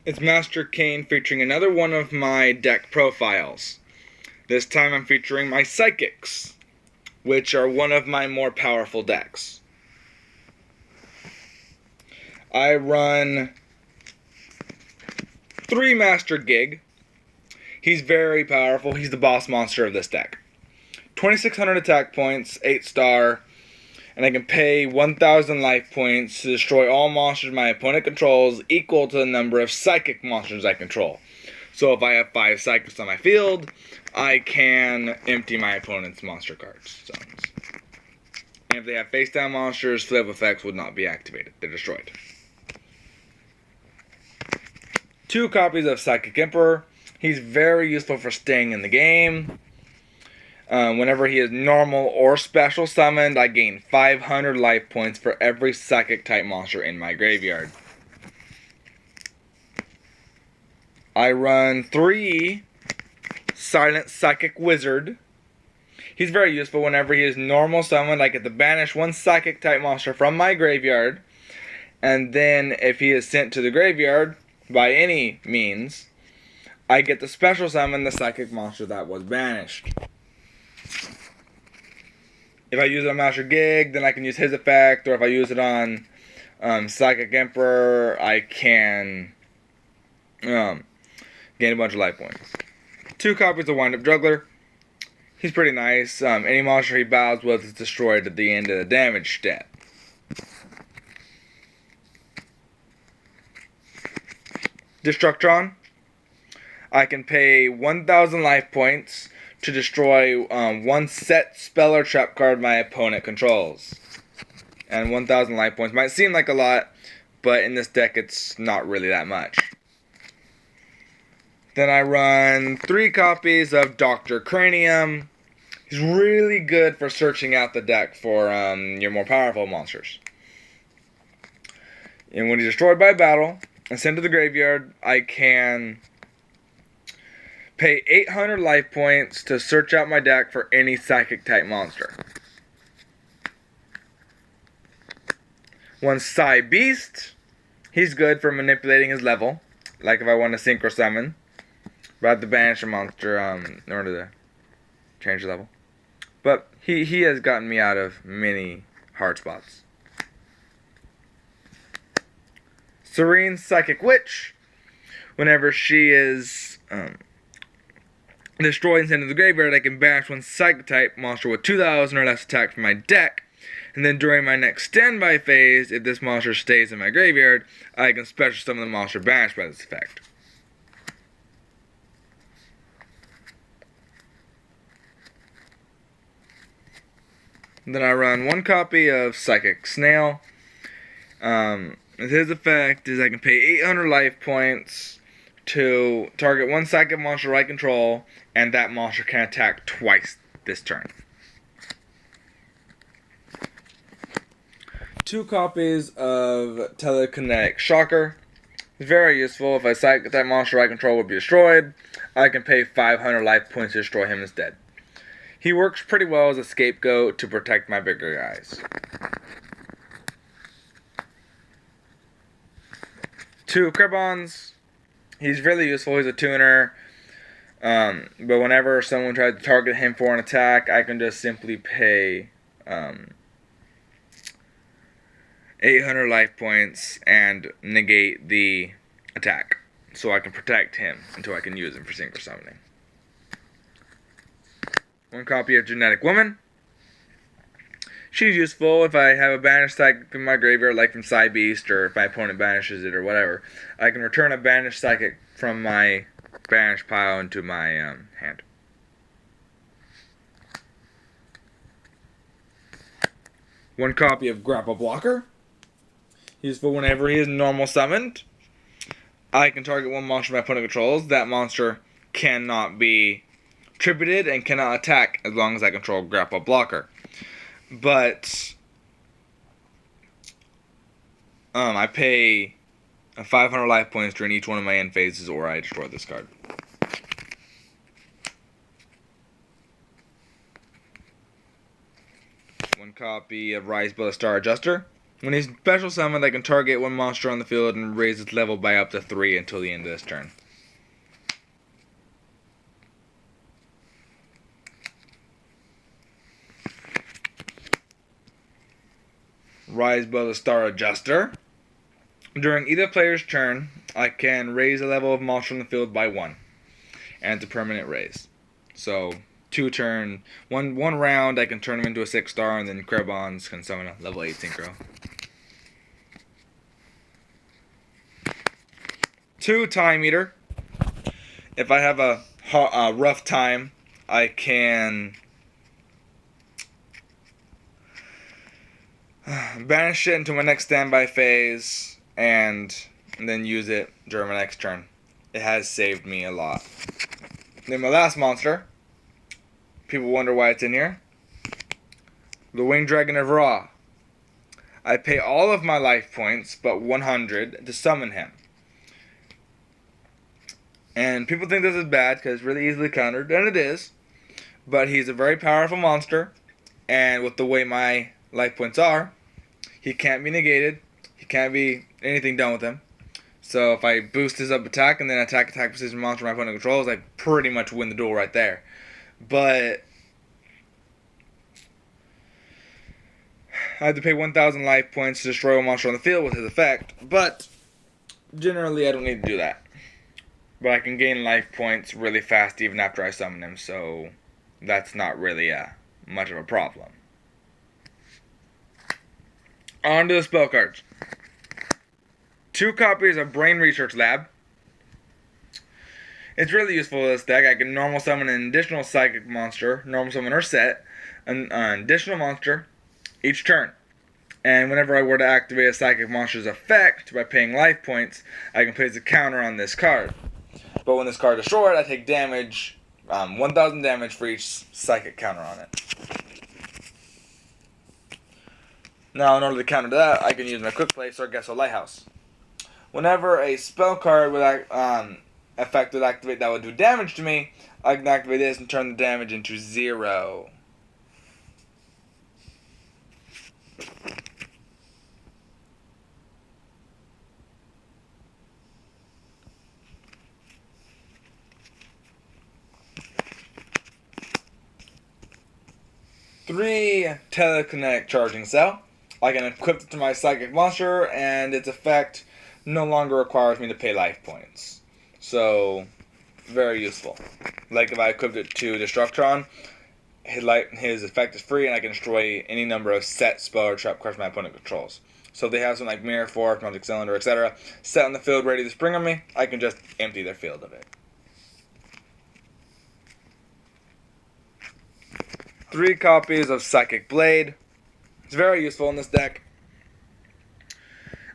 It's Master Kane featuring another one of my deck profiles. This time I'm featuring my Psychics, which are one of my more powerful decks. I run 3 Master Gig. He's very powerful. He's the boss monster of this deck. 2,600 attack points, 8 star, and I can pay 1,000 life points to destroy all monsters my opponent controls equal to the number of psychic monsters I control. So if I have 5 psychics on my field, I can empty my opponent's monster cards. And if they have face down monsters, flip effects would not be activated. They're destroyed. 2 copies of Psychic Emperor. He's very useful for staying in the game. Whenever he is normal or special summoned, I gain 500 life points for every psychic type monster in my graveyard. I run 3 Silent Psychic Wizard. He's very useful. Whenever he is normal summoned, I get to banish 1 psychic type monster from my graveyard. And then if he is sent to the graveyard by any means, I get to special summon the psychic monster that was banished. If I use it on Master Gig, then I can use his effect, or if I use it on Psychic Emperor, I can gain a bunch of life points. 2 copies of Wind Up Juggler. He's pretty nice. Any monster he battles with is destroyed at the end of the damage step. Destructron. I can pay 1,000 life points to destroy 1 set spell or trap card my opponent controls. And 1,000 life points might seem like a lot, but in this deck it's not really that much. Then I run 3 copies of Dr. Cranium. He's really good for searching out the deck for your more powerful monsters. And when he's destroyed by battle and sent to the graveyard, I can pay 800 life points to search out my deck for any psychic type monster. 1 Psy Beast. He's good for manipulating his level. Like if I want to synchro summon, but I have to banish a monster in order to change the level. But he has gotten me out of many hard spots. Serene Psychic Witch. Whenever she is destroyed and sent to the graveyard, I can banish 1 psychic type monster with 2,000 or less attack from my deck. And then during my next standby phase, if this monster stays in my graveyard, I can special summon the monster banished by this effect. And then I run 1 copy of Psychic Snail. His effect is I can pay 800 life points to target 1 psychic monster I control, and that monster can attack twice this turn. 2 copies of Telekinetic Shocker. Very useful. If a psychic that monster I control would be destroyed, I can pay 500 life points to destroy him instead. He works pretty well as a scapegoat to protect my bigger guys. 2 Kribons. He's really useful. He's a tuner. But whenever someone tries to target him for an attack, I can just simply pay 800 life points and negate the attack. So I can protect him until I can use him for synchro summoning. 1 copy of Genetic Woman. She's useful if I have a banished psychic in my graveyard, like from Psy Beast, or if my opponent banishes it or whatever. I can return a banished psychic from my banished pile into my hand. One copy of Grapple Blocker. Useful whenever he is normal summoned. I can target 1 monster my opponent controls. That monster cannot be tributed and cannot attack as long as I control Grapple Blocker. But I pay 500 life points during each one of my end phases, or I destroy this card. One copy of Rise by the Star Adjuster. When he's special summoned, I can target one monster on the field and raise its level by up to 3 until the end of this turn. Rise Above the Star Adjuster. During either player's turn, I can raise the level of monster on the field by 1. And it's a permanent raise. So, one round, I can turn him into a 6-star, and then Krebons can summon a level 8 Synchro. 2 Time Eater. If I have a rough time, I can banish it into my next standby phase and then use it during my next turn. It has saved me a lot. Then my last monster. People wonder why it's in here. The Winged Dragon of Ra. I pay all of my life points but 100 to summon him. And people think this is bad because it's really easily countered, and it is. But he's a very powerful monster, and with the way my life points are, he can't be negated. He can't be anything done with him. So if I boost his up attack and then attack precision monster my opponent controls, I pretty much win the duel right there. But I have to pay 1,000 life points to destroy a monster on the field with his effect. But generally, I don't need to do that. But I can gain life points really fast even after I summon him, so that's not really much of a problem. On to the spell cards. 2 copies of Brain Research Lab. It's really useful in this deck. I can normal summon an additional psychic monster, normal summon or set, an additional monster each turn. And whenever I were to activate a psychic monster's effect by paying life points, I can place a counter on this card. But when this card is destroyed, I take damage, 1,000 damage for each psychic counter on it. Now, in order to counter that, I can use my Quick Place or Gesso Lighthouse. Whenever a spell card with effect would activate that would do damage to me, I can activate this and turn the damage into 0. Three Telekinetic Charging Cell. I can equip it to my Psychic Monster, and its effect no longer requires me to pay life points. So, very useful. Like if I equipped it to Destructron, his effect is free, and I can destroy any number of set spell or trap cards my opponent controls. So if they have something like Mirror Force, Magic Cylinder, etc., set on the field ready to spring on me, I can just empty their field of it. 3 copies of Psychic Blade. It's very useful in this deck.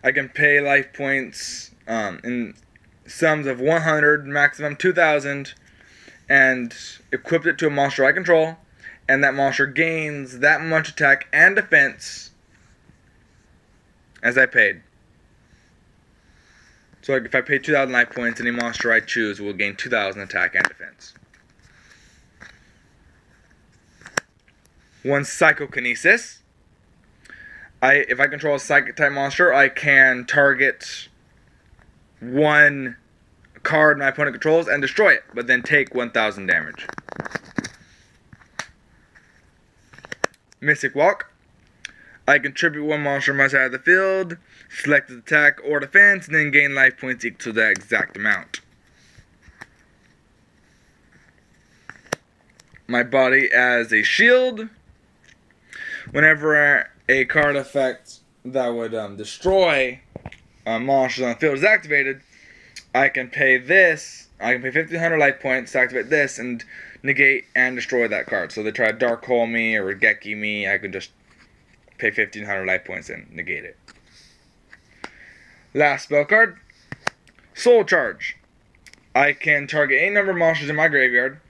I can pay life points in sums of 100, maximum 2,000, and equip it to a monster I control, and that monster gains that much attack and defense as I paid. So if I pay 2,000 life points, any monster I choose will gain 2,000 attack and defense. 1 Psychokinesis. If I control a Psychic type monster, I can target 1 card my opponent controls and destroy it, but then take 1,000 damage. Mystic Walk. I contribute 1 monster on my side of the field, select its attack or defense, and then gain life points equal to that exact amount. My Body as a Shield. Whenever a card effect that would destroy monsters on the field is activated, I can pay 1,500 life points to activate this and negate and destroy that card. So they try to Dark Hole me or Regeki me, I can just pay 1,500 life points and negate it. Last spell card, Soul Charge. I can target any number of monsters in my graveyard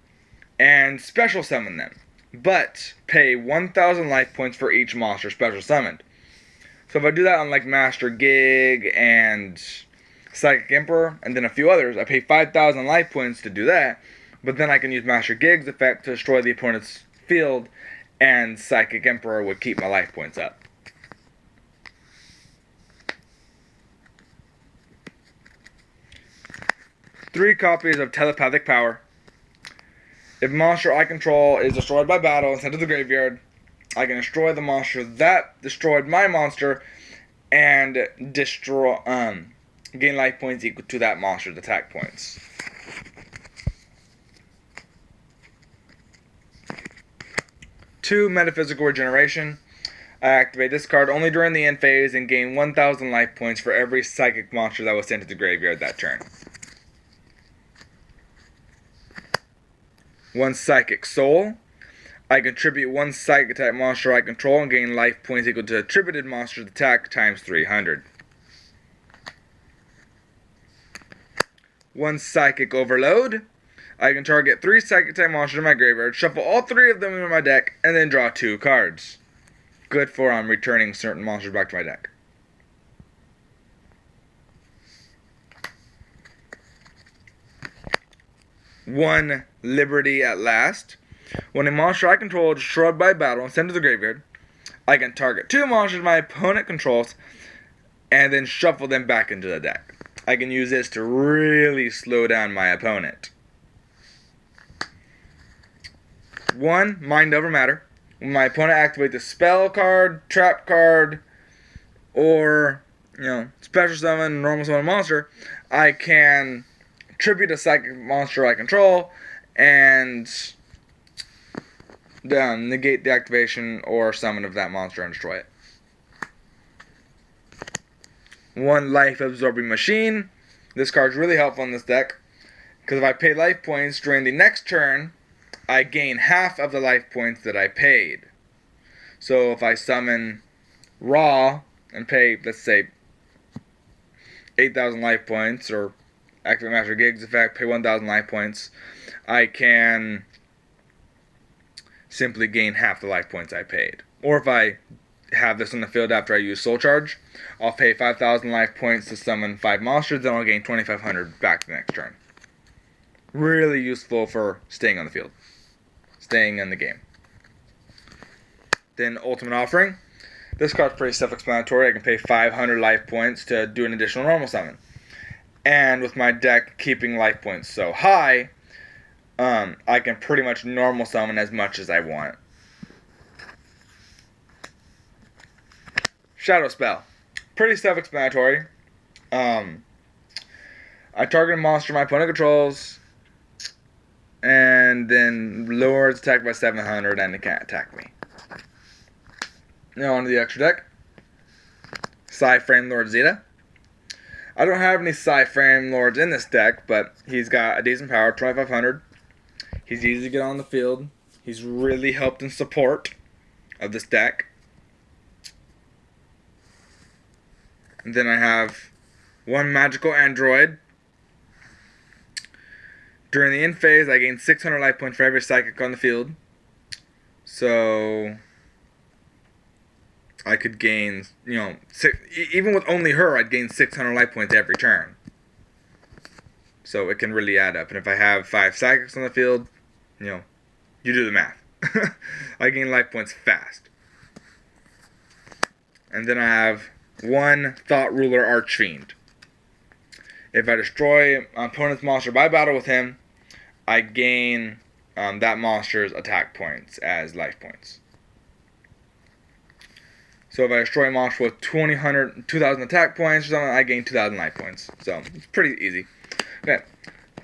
and special summon them, but pay 1,000 life points for each monster special summoned. So if I do that on like Master Gig and Psychic Emperor and then a few others, I pay 5,000 life points to do that, but then I can use Master Gig's effect to destroy the opponent's field, and Psychic Emperor would keep my life points up. 3 copies of Telepathic Power. If a monster I control is destroyed by battle and sent to the graveyard, I can destroy the monster that destroyed my monster and destroy gain life points equal to that monster's attack points. Two, Metaphysical Regeneration. I activate this card only during the end phase and gain 1,000 life points for every psychic monster that was sent to the graveyard that turn. 1, Psychic Soul. I contribute 1 psychic type monster I control and gain life points equal to attributed monster's attack times 300. 1, Psychic Overload. I can target 3 psychic type monsters in my graveyard, shuffle all 3 of them into my deck, and then draw 2 cards. Good for returning certain monsters back to my deck. 1, Liberty at Last. When a monster I control is destroyed by battle and sent to the graveyard, I can target 2 monsters my opponent controls and then shuffle them back into the deck. I can use this to really slow down my opponent. 1, Mind Over Matter. When my opponent activates a spell card, trap card, or special summon, normal summon monster, I can tribute a psychic monster I control and negate the activation or summon of that monster and destroy it. 1, Life Absorbing Machine. This card's really helpful in this deck because if I pay life points during the next turn, I gain half of the life points that I paid. So if I summon Raw and pay, let's say, 8,000 life points, or activate Master Gig's effect, pay 1,000 life points, I can simply gain half the life points I paid. Or if I have this in the field after I use Soul Charge, I'll pay 5,000 life points to summon 5 monsters, then I'll gain 2,500 back the next turn. Really useful for staying on the field, staying in the game. Then Ultimate Offering. This card's pretty self-explanatory. I can pay 500 life points to do an additional normal summon. And with my deck keeping life points so high, I can pretty much normal summon as much as I want. Shadow Spell. Pretty self-explanatory. I target a monster my opponent controls, and then lower its attack by 700 and it can't attack me. Now onto the extra deck. Psy-Frame Lord Zeta. I don't have any Psy-Frame Lords in this deck, but he's got a decent power, 2,500. He's easy to get on the field. He's really helped in support of this deck. And then I have 1 Magical Android. During the end phase, I gain 600 life points for every psychic on the field. So I could gain, even with only her, I'd gain 600 life points every turn. So it can really add up. And if I have 5 psychics on the field, you do the math. I gain life points fast. And then I have 1 Thought Ruler Archfiend. If I destroy an opponent's monster by battle with him, I gain that monster's attack points as life points. So if I destroy a monster with 2,000 attack points or something, I gain 2,000 life points. So it's pretty easy. Okay,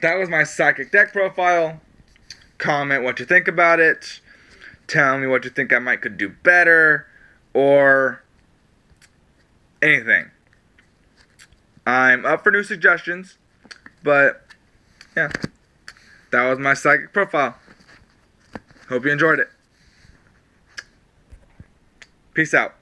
that was my psychic deck profile. Comment what you think about it. Tell me what you think I could do better, or anything. I'm up for new suggestions, but yeah, that was my psychic profile. Hope you enjoyed it. Peace out.